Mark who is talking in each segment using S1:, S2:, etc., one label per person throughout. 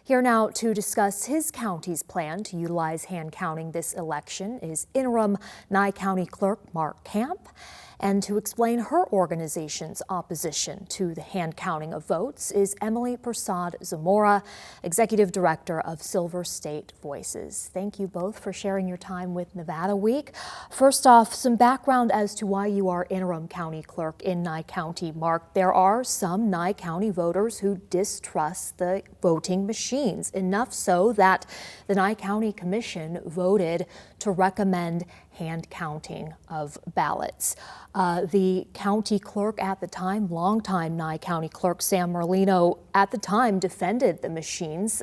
S1: Here now to discuss his county's plan to utilize hand counting this election is interim Nye County Clerk Mark Camp. And to explain her organization's opposition to the hand counting of votes is Emily Persaud-Zamora, Executive Director of Silver State Voices. Thank you both for sharing your time with Nevada Week. First off, some background as to why you are interim county clerk in Nye County. Mark, there are some Nye County voters who distrust the voting machines, enough so that the Nye County Commission voted to recommend hand counting of ballots. The county clerk at the time, longtime Nye County clerk Sam Merlino, at the time defended the machines,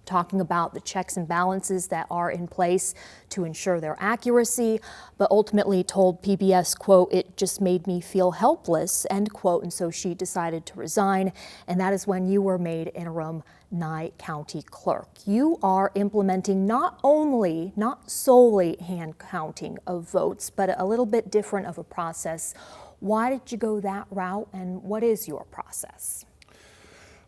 S1: talking about the checks and balances that are in place to ensure their accuracy, but ultimately told PBS, quote, "It just made me feel helpless," end quote, and so she decided to resign, and that is when you were made interim Nye County clerk. You are implementing not solely hand counting of votes, but a little bit different of a process. Why did you go that route, and what is your process?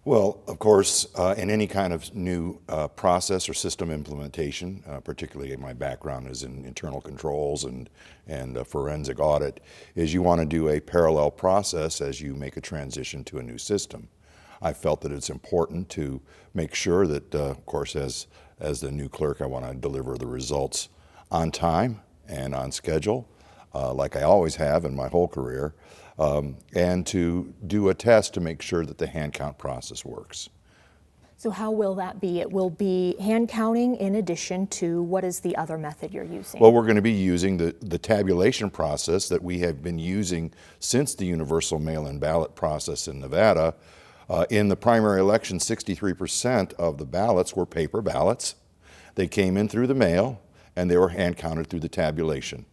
S2: Well, of course, in any kind of new process or system implementation, particularly my background is in internal controls and forensic audit, is you want to do a parallel process as you make a transition to a new system. I felt that it's important to make sure that, of course, as the new clerk, I want to deliver the results on time and on schedule, like I always have in my whole career, and to do a test to make sure that the hand count process works.
S1: So how will that be? It will be hand counting in addition to what is the other method you're using?
S2: Well, we're going to be using the tabulation process that we have been using since the universal mail-in ballot process in Nevada. In the primary election, 63% of the ballots were paper ballots. They came in through the mail and they were hand counted through the tabulation.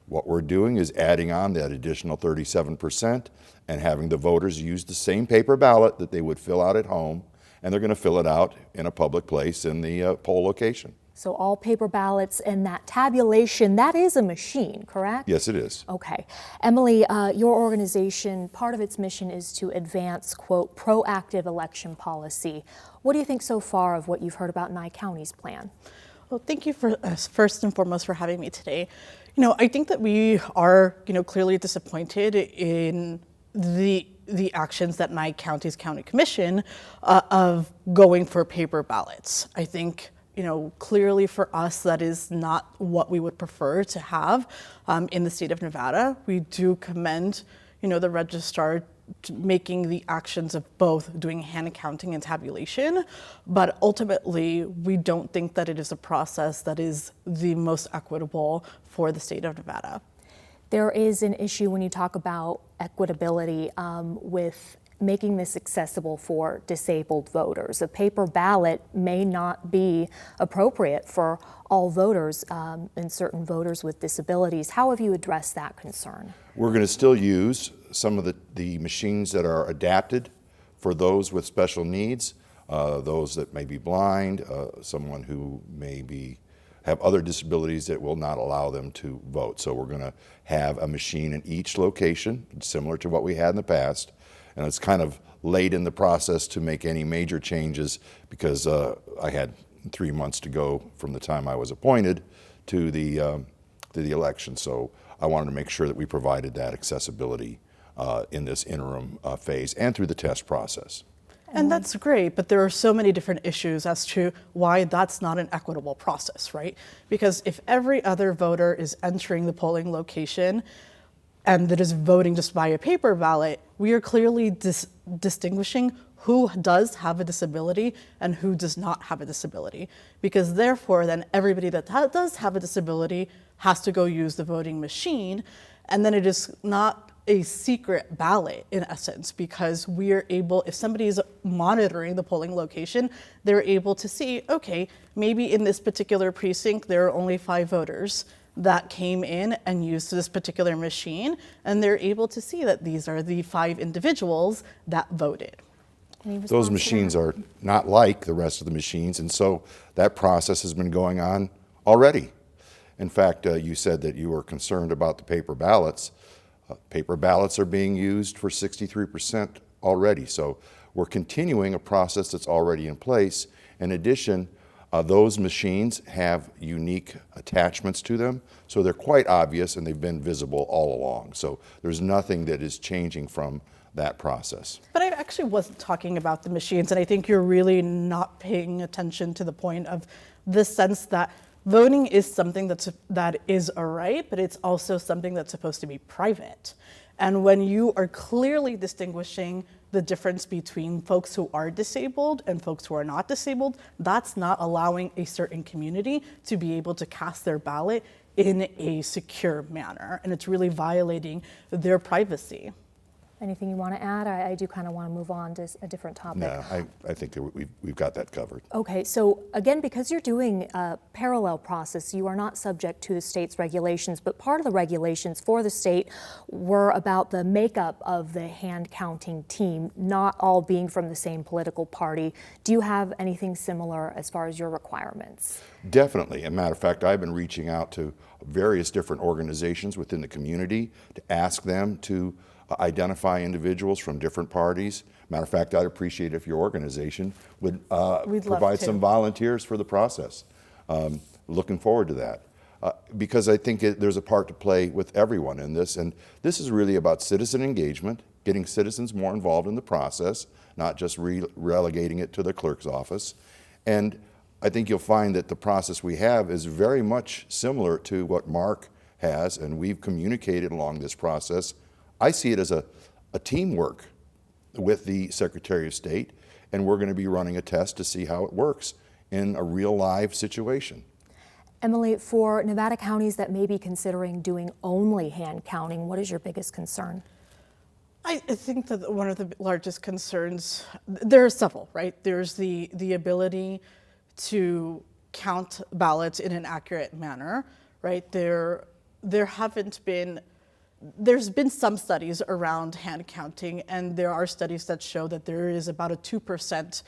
S2: What we're doing is adding on that additional 37% and having the voters use the same paper ballot that they would fill out at home, and they're going to fill it out in a public place in the poll location.
S1: So all paper ballots, and that tabulation, that is a machine, correct?
S2: Yes, it is.
S1: Okay. Emily, your organization, part of its mission is to advance, quote, proactive election policy. What do you think so far of what you've heard about Nye County's plan?
S3: Well, thank you for first and foremost for having me today. I think that we are, clearly disappointed in the actions that Nye County's County Commission of going for paper ballots. I think, clearly for us, that is not what we would prefer to have in the state of Nevada. We do commend, the registrar making the actions of both doing hand counting and tabulation, but ultimately we don't think that it is a process that is the most equitable for the state of Nevada.
S1: There is an issue when you talk about equitability with making this accessible for disabled voters. A paper ballot may not be appropriate for all voters and certain voters with disabilities. How have you addressed that concern?
S2: We're going to still use some of the machines that are adapted for those with special needs, those that may be blind, someone who may have other disabilities that will not allow them to vote. So we're going to have a machine in each location, similar to what we had in the past. And it's kind of late in the process to make any major changes because I had 3 months to go from the time I was appointed to the election. So I wanted to make sure that we provided that accessibility in this interim phase and through the test process.
S3: And that's great, but there are so many different issues as to why that's not an equitable process, right? Because if every other voter is entering the polling location and that is voting just by a paper ballot, we are clearly distinguishing who does have a disability and who does not have a disability. Because therefore, then everybody that does have a disability has to go use the voting machine, and then it is not a secret ballot in essence, because we are able, if somebody is monitoring the polling location, they're able to see, okay, maybe in this particular precinct, there are only 5 voters that came in and used this particular machine, and they're able to see that these are the 5 individuals that voted.
S2: Those machines are not like the rest of the machines, and so that process has been going on already. In fact, you said that you were concerned about the paper ballots. Paper ballots are being used for 63% already, so we're continuing a process that's already in place, In addition, those machines have unique attachments to them, so they're quite obvious and they've been visible all along. So there's nothing that is changing from that process.
S3: But I actually wasn't talking about the machines, and I think you're really not paying attention to the point of the sense that voting is something that is a right, but it's also something that's supposed to be private. And when you are clearly distinguishing the difference between folks who are disabled and folks who are not disabled, that's not allowing a certain community to be able to cast their ballot in a secure manner. And it's really violating their privacy.
S1: Anything you want to add? I do kind of want to move on to a different topic.
S2: No, I think that we've got that covered.
S1: Okay, so again, because you're doing a parallel process, you are not subject to the state's regulations, but part of the regulations for the state were about the makeup of the hand counting team, not all being from the same political party. Do you have anything similar as far as your requirements?
S2: Definitely. As a matter of fact, I've been reaching out to various different organizations within the community to ask them to identify individuals from different parties. Matter of fact, I'd appreciate if your organization would provide some volunteers for the process. Looking forward to that. Because I think there's a part to play with everyone in this, and this is really about citizen engagement, getting citizens more involved in the process, not just relegating it to the clerk's office. And I think you'll find that the process we have is very much similar to what Mark has, and we've communicated along this process. I see it as a teamwork with the Secretary of State, and we're going to be running a test to see how it works in a real live situation.
S1: Emily, for Nevada counties that may be considering doing only hand counting, what is your biggest concern?
S3: I think that one of the largest concerns, there are several, right? There's the ability to count ballots in an accurate manner, right? There's been some studies around hand counting, and there are studies that show that there is about a 2%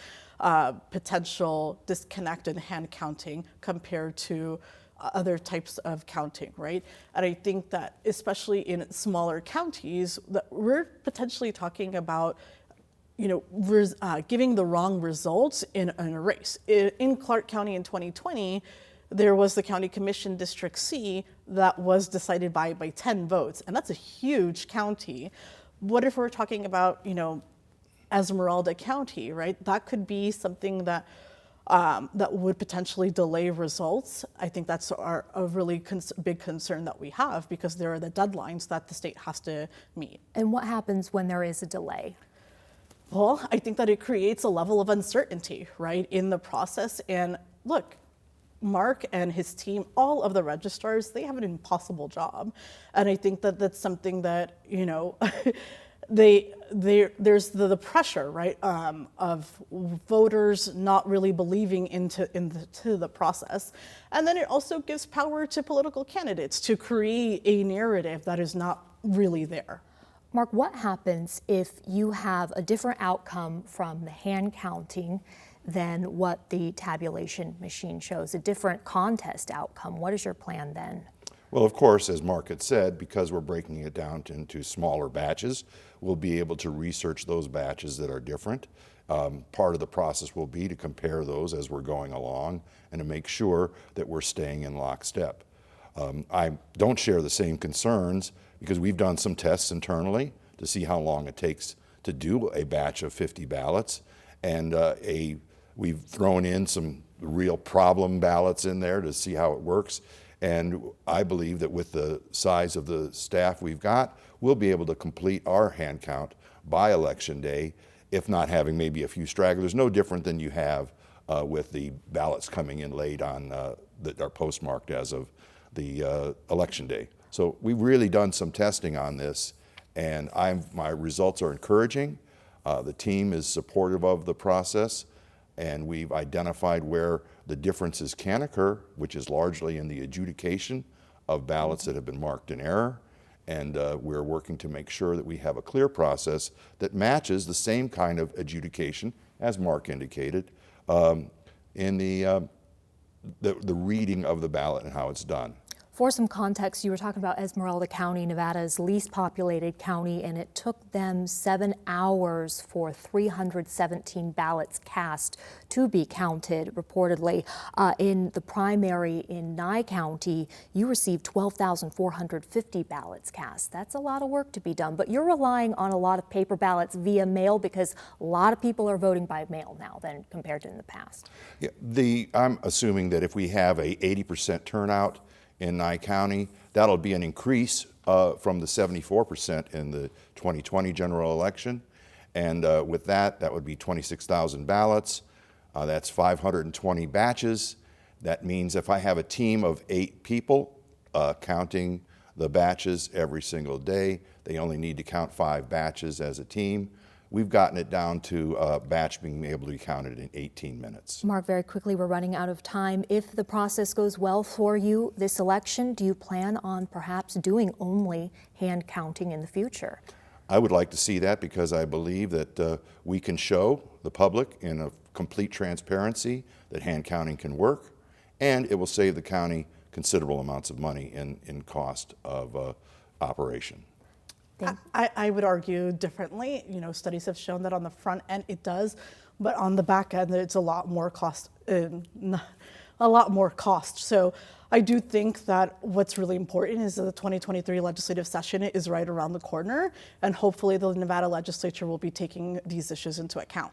S3: potential disconnect in hand counting compared to other types of counting, right? And I think that especially in smaller counties, that we're potentially talking about giving the wrong results in a race. In Clark County in 2020, there was the County Commission District C that was decided by 10 votes, and that's a huge county. What if we're talking about, Esmeralda County, right? That could be something that would potentially delay results. I think that's a really big concern that we have, because there are the deadlines that the state has to meet.
S1: And what happens when there is a delay?
S3: Well, I think that it creates a level of uncertainty, right, in the process. And look, Mark and his team, all of the registrars, they have an impossible job. And I think that that's something that, there's the pressure, right, of voters not really believing into the process. And then it also gives power to political candidates to create a narrative that is not really there.
S1: Mark, what happens if you have a different outcome from the hand counting than what the tabulation machine shows, a different contest outcome? What is your plan then?
S2: Well, of course, as Mark had said, because we're breaking it down into smaller batches, we'll be able to research those batches that are different. Part of the process will be to compare those as we're going along and to make sure that we're staying in lockstep. I don't share the same concerns, because we've done some tests internally to see how long it takes to do a batch of 50 ballots, and we've thrown in some real problem ballots in there to see how it works. And I believe that with the size of the staff we've got, we'll be able to complete our hand count by Election Day, if not having maybe a few stragglers, no different than you have with the ballots coming in late on that are postmarked as of the Election Day. So we've really done some testing on this, and my results are encouraging. The team is supportive of the process, and we've identified where the differences can occur, which is largely in the adjudication of ballots that have been marked in error. And we're working to make sure that we have a clear process that matches the same kind of adjudication, as Mark indicated, in the reading of the ballot and how it's done.
S1: For some context, you were talking about Esmeralda County, Nevada's least populated county, and it took them 7 hours for 317 ballots cast to be counted. Reportedly, in the primary in Nye County, you received 12,450 ballots cast. That's a lot of work to be done, but you're relying on a lot of paper ballots via mail because a lot of people are voting by mail now than compared to in the past.
S2: Yeah, I'm assuming that if we have a 80% turnout in Nye County, that'll be an increase from the 74% in the 2020 general election. And with that, that would be 26,000 ballots. That's 520 batches. That means if I have a team of 8 people counting the batches every single day, they only need to count 5 batches as a team. We've gotten it down to a batch being able to be counted in 18 minutes.
S1: Mark, very quickly, we're running out of time. If the process goes well for you this election, do you plan on perhaps doing only hand counting in the future?
S2: I would like to see that because I believe that we can show the public in a complete transparency that hand counting can work, and it will save the county considerable amounts of money in cost of operation.
S3: I would argue differently. You know, studies have shown that on the front end it does, but on the back end it's a lot more cost. So I do think that what's really important is that the 2023 legislative session is right around the corner, and hopefully the Nevada legislature will be taking these issues into account.